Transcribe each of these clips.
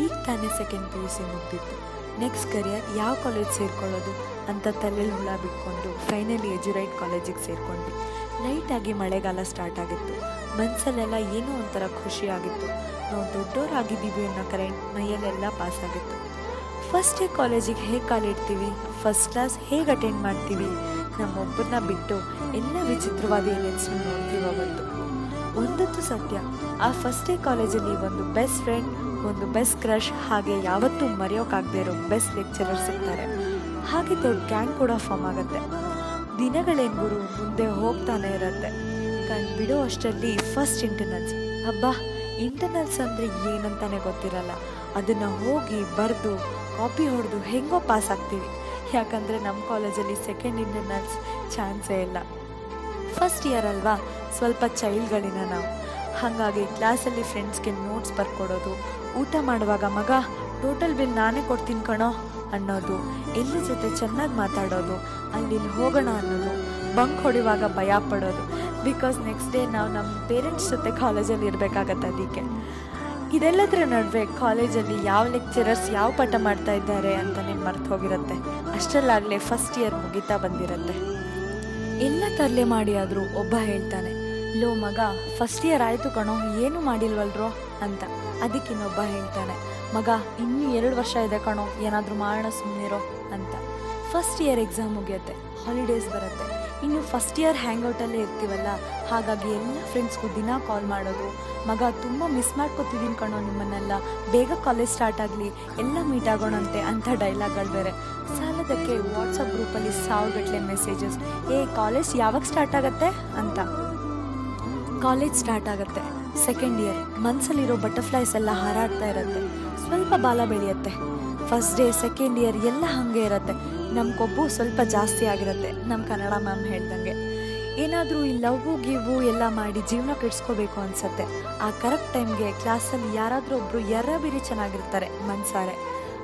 ಈಗ ತಾನೇ second PUC ಮುಗ್ದಿತ್ತು. Next career ಯಾವ ಕಾಲೇಜ್ ಸೇರ್ಕೊಳ್ಳೋದು ಅಂತ ತಲೆಯಲ್ಲಿ ಹುಳ ಬಿಟ್ಕೊಂಡು ಫೈನಲಿ ಎಜುರೈಟ್ ಕಾಲೇಜಿಗೆ ಸೇರ್ಕೊಂಡ್ವಿ. ಲೈಟಾಗಿ ಮಳೆಗಾಲ ಸ್ಟಾರ್ಟ್ ಆಗಿತ್ತು. ಮನಸ್ಸಲ್ಲೆಲ್ಲ ಏನೋ ಒಂಥರ ಖುಷಿ ಆಗಿತ್ತು. ನಾವು ದೊಡ್ಡವರಾಗಿದ್ದೀವಿ ಅನ್ನೋ ಕರೆಂಟ್ ಮೈಯಲ್ಲೆಲ್ಲ ಪಾಸ್ ಆಗಿತ್ತು. ಫಸ್ಟ್ ಡೇ ಕಾಲೇಜಿಗೆ ಹೇಗೆ ಕಾಲಿಡ್ತೀವಿ, ಫಸ್ಟ್ ಕ್ಲಾಸ್ ಹೇಗೆ ಅಟೆಂಡ್ ಮಾಡ್ತೀವಿ, ನಮ್ಮೊಬ್ಬರನ್ನ ಬಿಟ್ಟು ಎಲ್ಲ ವಿಚಿತ್ರವಾದ ಎಲೆನ್ಸ್ನ ನೋಡ್ತೀವಿ. ಅವತ್ತು ಒಂದೊತ್ತು ಸತ್ಯ, ಆ ಫಸ್ಟ್ ಡೇ ಕಾಲೇಜಲ್ಲಿ ಒಂದು ಬೆಸ್ಟ್ ಫ್ರೆಂಡ್, ಒಂದು ಬೆಸ್ಟ್ ಕ್ರಶ್, ಹಾಗೆ ಯಾವತ್ತೂ ಮರೆಯೋಕ್ಕಾಗದೇ ಇರೋ ಬೆಸ್ಟ್ ಲೆಕ್ಚರರ್ ಸಿಗ್ತಾರೆ. ಹಾಗೆ ದೊಡ್ಡ ಗ್ಯಾಂಗ್ ಕೂಡ ಫಾರ್ಮ್ ಆಗುತ್ತೆ. ದಿನಗಳೇನು ಗುರು ಮುಂದೆ ಹೋಗ್ತಾನೆ ಇರುತ್ತೆ. ಕಣ್ ಬಿಡೋ ಅಷ್ಟರಲ್ಲಿ ಫಸ್ಟ್ ಇಂಟರ್ನಲ್ಸ್. ಹಬ್ಬ, ಇಂಟರ್ನಲ್ಸ್ ಅಂದರೆ ಏನಂತಾನೆ ಗೊತ್ತಿರಲ್ಲ. ಅದನ್ನು ಹೋಗಿ ಬರೆದು ಕಾಪಿ ಹೊಡೆದು ಹೆಂಗೋ ಪಾಸ್ ಆಗ್ತೀವಿ. ಯಾಕಂದರೆ ನಮ್ಮ ಕಾಲೇಜಲ್ಲಿ ಸೆಕೆಂಡ್ ಇಂಟರ್ನಲ್ಸ್ ಚಾನ್ಸೇ ಇಲ್ಲ. ಫಸ್ಟ್ ಇಯರ್ ಅಲ್ವಾ, ಸ್ವಲ್ಪ ಚೈಲ್ಡ್ಗಳಿನ ನಾವು. ಹಾಗಾಗಿ ಕ್ಲಾಸಲ್ಲಿ ಫ್ರೆಂಡ್ಸ್ಗೆ ನೋಟ್ಸ್ ಬರ್ಕೊಡೋದು, ಊಟ ಮಾಡುವಾಗ ಮಗ ಟೋಟಲ್ ಬಿಲ್ ನಾನೇ ಕೊಡ್ತೀನಿ ಕಣೋ ಅನ್ನೋದು, ಎಲ್ಲರ ಜೊತೆ ಚೆನ್ನಾಗಿ ಮಾತಾಡೋದು, ಅಲ್ಲಿ ಹೋಗೋಣ ಅನ್ನೋದು, ಬಂಕ್ ಹೊಡೆಯುವಾಗ ಭಯ ಪಡೋದು. ಬಿಕಾಸ್ ನೆಕ್ಸ್ಟ್ ಡೇ ನಾವು ನಮ್ಮ ಪೇರೆಂಟ್ಸ್ ಜೊತೆ ಕಾಲೇಜಲ್ಲಿ ಇರಬೇಕಾಗತ್ತೆ. ಅದಕ್ಕೆ ಇದೆಲ್ಲದರ ನಡುವೆ ಕಾಲೇಜಲ್ಲಿ ಯಾವ ಲೆಕ್ಚರರ್ಸ್ ಯಾವ ಪಾಠ ಮಾಡ್ತಾ ಇದ್ದಾರೆ ಅಂತಲೇ ಮರ್ತು ಹೋಗಿರುತ್ತೆ. ಅಷ್ಟರಲ್ಲಾಗಲೇ ಫಸ್ಟ್ ಇಯರ್ ಮುಗಿತಾ ಬಂದಿರುತ್ತೆ. ಎಲ್ಲ ತರಲೆ ಮಾಡಿ ಆದರೂ ಒಬ್ಬ ಹೇಳ್ತಾನೆ, ಲೋ ಮಗ ಫಸ್ಟ್ ಇಯರ್ ಆಯಿತು ಕಣೋ, ಏನು ಮಾಡಿಲ್ವಲ್ರೋ ಅಂತ. ಅದಕ್ಕೆ ಇನ್ನೊಬ್ಬ ಹೇಳ್ತಾನೆ, ಮಗ ಇನ್ನೂ 2 ವರ್ಷ ಇದೆ ಕಣೋ, ಏನಾದರೂ ಮಾಡೋಣ ಸುಮ್ಮನಿರೋ ಅಂತ. ಫಸ್ಟ್ ಇಯರ್ ಎಕ್ಸಾಮ್ ಮುಗಿಯುತ್ತೆ, ಹಾಲಿಡೇಸ್ ಬರುತ್ತೆ. ಇನ್ನು ಫಸ್ಟ್ ಇಯರ್ ಹ್ಯಾಂಗ್ಔಟಲ್ಲೇ ಇರ್ತೀವಲ್ಲ, ಹಾಗಾಗಿ ಎಲ್ಲ ಫ್ರೆಂಡ್ಸ್ಗೂ ದಿನ ಕಾಲ್ ಮಾಡೋದು, ಮಗ ತುಂಬ ಮಿಸ್ ಮಾಡ್ಕೊತಿದ್ದೀನಿ ಕಣೋ ನಿಮ್ಮನ್ನೆಲ್ಲ, ಬೇಗ ಕಾಲೇಜ್ ಸ್ಟಾರ್ಟ್ ಆಗಲಿ, ಎಲ್ಲ ಮೀಟ್ ಆಗೋಣಂತೆ ಅಂತ ಡೈಲಾಗ್ಗಳು ಬೇರೆ. ಸಾಲದಕ್ಕೆ ವಾಟ್ಸಪ್ ಗ್ರೂಪಲ್ಲಿ 1000 ಗಟ್ಟಲೆ ಮೆಸೇಜಸ್, ಕಾಲೇಜ್ ಯಾವಾಗ ಸ್ಟಾರ್ಟ್ ಆಗುತ್ತೆ ಅಂತ. ಕಾಲೇಜ್ ಸ್ಟಾರ್ಟ್ ಆಗುತ್ತೆ. ಸೆಕೆಂಡ್ ಇಯರ್, ಮನಸ್ಸಲ್ಲಿರೋ ಬಟರ್ಫ್ಲೈಸ್ ಎಲ್ಲ ಹಾರಾಡ್ತಾ ಇರುತ್ತೆ. ಸ್ವಲ್ಪ ಬಾಲ ಬೆಳೆಯುತ್ತೆ. ಫಸ್ಟ್ ಡೇ ಸೆಕೆಂಡ್ ಇಯರ್ ಎಲ್ಲ ಹಾಗೆ ಇರುತ್ತೆ. ನಮ್ಮ ಕೊಬ್ಬು ಸ್ವಲ್ಪ ಜಾಸ್ತಿ ಆಗಿರುತ್ತೆ. ನಮ್ಮ ಕನ್ನಡ ಮ್ಯಾಮ್ ಹೇಳ್ದಂಗೆ ಏನಾದರೂ ಈ ಲವ್ವು ಗಿವ್ವು ಎಲ್ಲ ಮಾಡಿ ಜೀವನ ಕೆಡಿಸ್ಕೋಬೇಕು ಅನಿಸುತ್ತೆ. ಆ ಕರೆಕ್ಟ್ ಟೈಮ್ಗೆ ಕ್ಲಾಸಲ್ಲಿ ಯಾರಾದರೂ ಒಬ್ಬರು ಎರ್ರಬಿರಿ ಚೆನ್ನಾಗಿರ್ತಾರೆ ಮನ್ಸಾರೆ,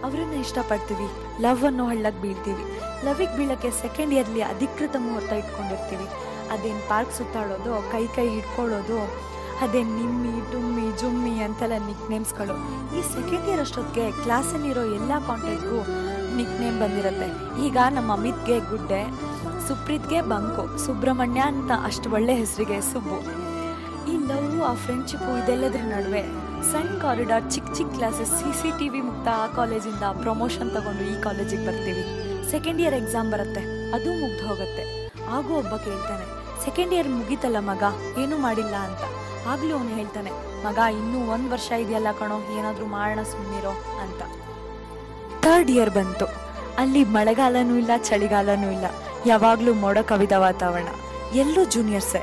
ಅವರನ್ನು ಇಷ್ಟಪಡ್ತೀವಿ, ಲವ್ ಅನ್ನೋ ಹಳ್ಳಕ್ಕೆ ಬೀಳ್ತೀವಿ. ಲವ್ವಿಗೆ ಬೀಳೋಕ್ಕೆ ಸೆಕೆಂಡ್ ಇಯರ್ಲಿ ಅಧಿಕೃತ ಮುಹೂರ್ತ ಇಟ್ಕೊಂಡಿರ್ತೀವಿ. ಅದೇನು ಪಾರ್ಕ್ ಸುತ್ತಾಡೋದು, ಕೈ ಹಿಡ್ಕೊಳ್ಳೋದು, ಅದೇನು ನಿಮ್ಮಿ ಟುಮ್ಮಿ ಜುಮ್ಮಿ ಅಂತೆಲ್ಲ ನಿಕ್ ನೇಮ್ಸ್ಗಳು. ಈ ಸೆಕೆಂಡ್ ಇಯರ್ ಅಷ್ಟೊತ್ತಿಗೆ ಕ್ಲಾಸಲ್ಲಿರೋ ಎಲ್ಲ ಕಾಂಟ್ಯಾಕ್ಟ್ಗೂ ನಿಕ್ ನೇಮ್ ಬಂದಿರುತ್ತೆ. ಈಗ ನಮ್ಮ ಅಮಿತ್ಗೆ ಗುಡ್ಡೆ, ಸುಪ್ರೀತ್ಗೆ ಬಂಕು, ಸುಬ್ರಹ್ಮಣ್ಯ ಅಂತ ಅಷ್ಟು ಒಳ್ಳೆ ಹೆಸರಿಗೆ ಸುಬ್ಬು. ಈ ಲವ್, ಆ ಫ್ರೆಂಡ್ಶಿಪ್ಪು ಇದೆಲ್ಲದ್ರ ನಡುವೆ ಸಣ್ಣ ಕಾರಿಡಾರ್, ಚಿಕ್ಕ ಕ್ಲಾಸಸ್, CCTV ಮುಕ್ತ ಆ ಕಾಲೇಜಿಂದ ಪ್ರಮೋಷನ್ ತಗೊಂಡು ಈ ಕಾಲೇಜಿಗೆ ಬರ್ತೀವಿ. ಸೆಕೆಂಡ್ ಇಯರ್ ಎಕ್ಸಾಮ್ ಬರುತ್ತೆ, ಅದು ಮುಗ್ದು ಹೋಗುತ್ತೆ. ಆಗೋ ಒಬ್ಬ ಕೇಳ್ತಾನೆ, ಸೆಕೆಂಡ್ ಇಯರ್ ಮುಗೀತಲ್ಲ ಮಗ, ಏನೂ ಮಾಡಿಲ್ಲ ಅಂತ. ಆಗಲೂ ಅವನು ಹೇಳ್ತಾನೆ, ಮಗ ಇನ್ನೂ 1 ವರ್ಷ ಇದೆಯಲ್ಲ ಕಣೋ, ಏನಾದರೂ ಮಾಡೋಣ ಸುಮ್ಮನಿರೋ ಅಂತ. ಥರ್ಡ್ ಇಯರ್ ಬಂತು. ಅಲ್ಲಿ ಮಳೆಗಾಲನೂ ಇಲ್ಲ, ಚಳಿಗಾಲನೂ ಇಲ್ಲ, ಯಾವಾಗಲೂ ಮೋಡ ಕವಿದ ವಾತಾವರಣ. ಎಲ್ಲೂ ಜೂನಿಯರ್ಸೇ.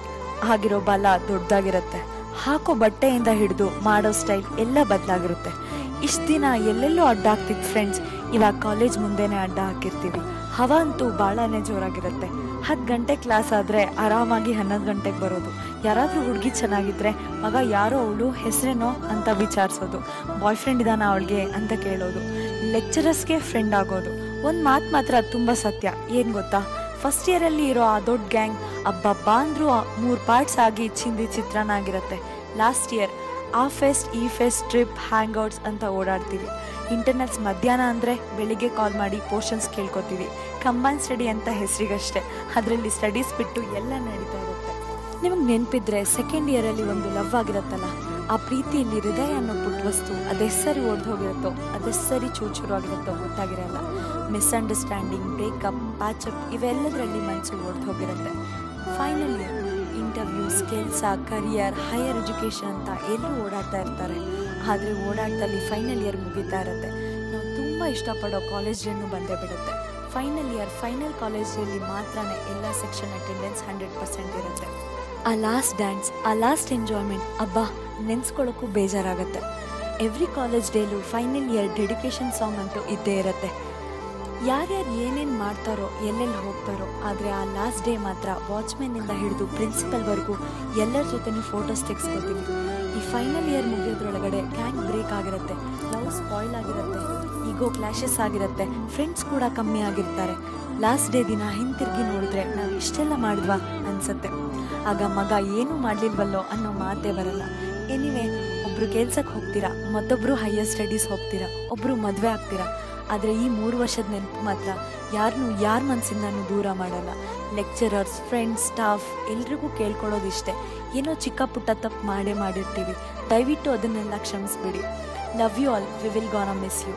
ಆಗಿರೋ ಬಲ ದೊಡ್ಡದಾಗಿರುತ್ತೆ. ಹಾಕೋ ಬಟ್ಟೆಯಿಂದ ಹಿಡಿದು ಮಾಡೋ ಸ್ಟೈಲ್ ಎಲ್ಲ ಬದಲಾಗಿರುತ್ತೆ. ಇಷ್ಟು ದಿನ ಎಲ್ಲೆಲ್ಲೋ ಅಡ್ಡ ಹಾಕ್ತಿದ್ದ ಫ್ರೆಂಡ್ಸ್ ಇವಾಗ ಕಾಲೇಜ್ ಮುಂದೆನೇ ಅಡ್ಡ ಹಾಕಿರ್ತೀವಿ. ಹವಾ ಅಂತೂ ಭಾಳನೇ ಜೋರಾಗಿರುತ್ತೆ. 10 ಗಂಟೆ ಕ್ಲಾಸ್ ಆದರೆ ಆರಾಮಾಗಿ 11 ಗಂಟೆಗೆ ಬರೋದು. ಯಾರಾದರೂ ಹುಡುಗಿ ಚೆನ್ನಾಗಿದ್ರೆ, ಮಗ ಯಾರೋ ಅವಳು ಹೆಸರೇನೋ ಅಂತ ವಿಚಾರಿಸೋದು, ಬಾಯ್ ಫ್ರೆಂಡ್ ಇದ್ದಾನ ಅವಳಿಗೆ ಅಂತ ಕೇಳೋದು, ಲೆಕ್ಚರರ್ಸ್ಗೆ ಫ್ರೆಂಡ್ ಆಗೋದು. ಒಂದು ಮಾತು ಮಾತ್ರ ತುಂಬ ಸತ್ಯ, ಏನು ಗೊತ್ತಾ, ಫಸ್ಟ್ ಇಯರಲ್ಲಿ ಇರೋ ಆ ದೊಡ್ಡ ಗ್ಯಾಂಗ್ ಅಬ್ಬಬ್ಬ ಅಂದರೂ 3 ಪಾರ್ಟ್ಸ್ ಆಗಿ ಚಿಂದಿ ಚಿತ್ರಾನ್ನ ಆಗಿರುತ್ತೆ. ಲಾಸ್ಟ್ ಇಯರ್ ಆ ಫೆಸ್ಟ್ ಈ ಫೆಸ್ಟ್ ಟ್ರಿಪ್ ಹ್ಯಾಂಗ್ಔಟ್ಸ್ ಅಂತ ಓಡಾಡ್ತೀವಿ. ಇಂಟರ್ನಲ್ಸ್ ಮಧ್ಯಾಹ್ನ ಅಂದರೆ ಬೆಳಿಗ್ಗೆ ಕಾಲ್ ಮಾಡಿ ಪೋರ್ಷನ್ಸ್ ಕೇಳ್ಕೊತೀವಿ. ಕಂಬೈನ್ ಸ್ಟಡಿ ಅಂತ ಹೆಸರಿಗಷ್ಟೇ, ಅದರಲ್ಲಿ ಸ್ಟಡೀಸ್ ಬಿಟ್ಟು ಎಲ್ಲ ನಡೀತಾ ಇರುತ್ತೆ. ನಿಮಗೆ ನೆನಪಿದ್ರೆ ಸೆಕೆಂಡ್ ಇಯರಲ್ಲಿ ಒಂದು ಲವ್ ಆಗಿರುತ್ತಲ್ಲ, ಆ ಪ್ರೀತಿಯಲ್ಲಿ ಹೃದಯ ಅನ್ನೋ ಪುಟ್ಟ ವಸ್ತು ಅದೆಸ್ಸರಿ ಓಡ್ದು ಹೋಗಿರುತ್ತೋ, ಅದೆಸ್ಸರಿ ಚೂಚೂರು ಆಗಿರುತ್ತೋ ಗೊತ್ತಾಗಿರಲ್ಲ. ಮಿಸ್ಅಂಡರ್ಸ್ಟ್ಯಾಂಡಿಂಗ್, ಬ್ರೇಕಪ್, ಪ್ಯಾಚಪ್ ಇವೆಲ್ಲದರಲ್ಲಿ ಮನಸ್ಸು ಓಡ್ದು ಹೋಗಿರುತ್ತೆ. ಫೈನಲ್ ಇಯರ್, ಇಂಟರ್ವ್ಯೂಸ್, ಕೆಲಸ, ಕರಿಯರ್, ಹೈಯರ್ ಎಜುಕೇಷನ್ ಅಂತ ಎಲ್ಲರೂ ಓಡಾಡ್ತಾ ಇರ್ತಾರೆ. ಆದರೆ ಓಡಾಟದಲ್ಲಿ ಫೈನಲ್ ಇಯರ್ ಮುಗಿತಾ ಇರುತ್ತೆ. ನಾವು ತುಂಬ ಇಷ್ಟಪಡೋ ಕಾಲೇಜ್ ಡೇನು ಬಂದೇ ಬಿಡುತ್ತೆ. ಫೈನಲ್ ಇಯರ್, ಫೈನಲ್ ಕಾಲೇಜ್ ಡೇಲಿ ಮಾತ್ರ ಎಲ್ಲ ಸೆಕ್ಷನ್ ಅಟೆಂಡೆನ್ಸ್ 100% ಇರುತ್ತೆ. ಆ ಲಾಸ್ಟ್ ಡ್ಯಾನ್ಸ್, ಆ ಲಾಸ್ಟ್ ಎಂಜಾಯ್ಮೆಂಟ್, ಅಬ್ಬಾ ನೆನೆಸ್ಕೊಳ್ಳೋಕ್ಕೂ ಬೇಜಾರಾಗುತ್ತೆ. ಎವ್ರಿ ಕಾಲೇಜ್ ಡೇಲೂ ಫೈನಲ್ ಇಯರ್ ಡೆಡಿಕೇಶನ್ ಸಾಂಗ್ ಅಂತೂ ಇದ್ದೇ ಇರುತ್ತೆ. ಯಾರ್ಯಾರು ಏನೇನು ಮಾಡ್ತಾರೋ, ಎಲ್ಲೆಲ್ಲಿ ಹೋಗ್ತಾರೋ, ಆದರೆ ಆ ಲಾಸ್ಟ್ ಡೇ ಮಾತ್ರ ವಾಚ್ಮೆನ್ನಿಂದ ಹಿಡಿದು ಪ್ರಿನ್ಸಿಪಲ್ವರೆಗೂ ಎಲ್ಲರ ಜೊತೆನೂ ಫೋಟೋಸ್ ತೆಗೆಸ್ಕೊತೀವಿ. ಈ ಫೈನಲ್ ಇಯರ್ ಮುಗಿಯೋದ್ರೊಳಗಡೆ ಗ್ಯಾಂಗ್ ಬ್ರೇಕ್ ಆಗಿರುತ್ತೆ, ಲವ್ ಸ್ಪಾಯ್ಲ್ ಆಗಿರುತ್ತೆ, ಈಗೋ ಕ್ಲಾಶಸ್ ಆಗಿರುತ್ತೆ, ಫ್ರೆಂಡ್ಸ್ ಕೂಡ ಕಮ್ಮಿ ಆಗಿರ್ತಾರೆ. ಲಾಸ್ಟ್ ಡೇ ದಿನ ಹಿಂತಿರುಗಿ ನೋಡಿದ್ರೆ ನಾವು ಇಷ್ಟೆಲ್ಲ ಮಾಡಿದ್ವಾ ಅನಿಸುತ್ತೆ. ಆಗ ಮಗ ಏನೂ ಮಾಡಲಿಲ್ವಲ್ಲೋ ಅನ್ನೋ ಮಾತೇ ಬರಲ್ಲ. ಎನಿವೆ, ಒಬ್ಬರು ಕೆಲ್ಸಕ್ಕೆ ಹೋಗ್ತಾರೆ, ಓದ್ತೀರಾ, ಮತ್ತೊಬ್ಬರು ಹೈಯರ್ ಸ್ಟಡೀಸ್ ಹೋಗ್ತೀರಾ, ಒಬ್ಬರು ಮದುವೆ ಆಗ್ತೀರಾ. ಆದರೆ ಈ 3 ವರ್ಷದ ನೆನಪು ಮಾತ್ರ ಯಾರ ಮನಸ್ಸಿಂದನೂ ದೂರ ಮಾಡಲ್ಲ. ಲೆಕ್ಚರರ್ಸ್, ಫ್ರೆಂಡ್ಸ್, ಸ್ಟಾಫ್ ಎಲ್ರಿಗೂ ಕೇಳ್ಕೊಳ್ಳೋದಿಷ್ಟೇ, ಏನೋ ಚಿಕ್ಕ ಪುಟ್ಟ ತಪ್ಪು ಮಾಡಿರ್ತೀವಿ, ದಯವಿಟ್ಟು ಅದನ್ನೆಲ್ಲ ಕ್ಷಮಿಸ್ಬಿಡಿ. Love you all, we will gonna miss you.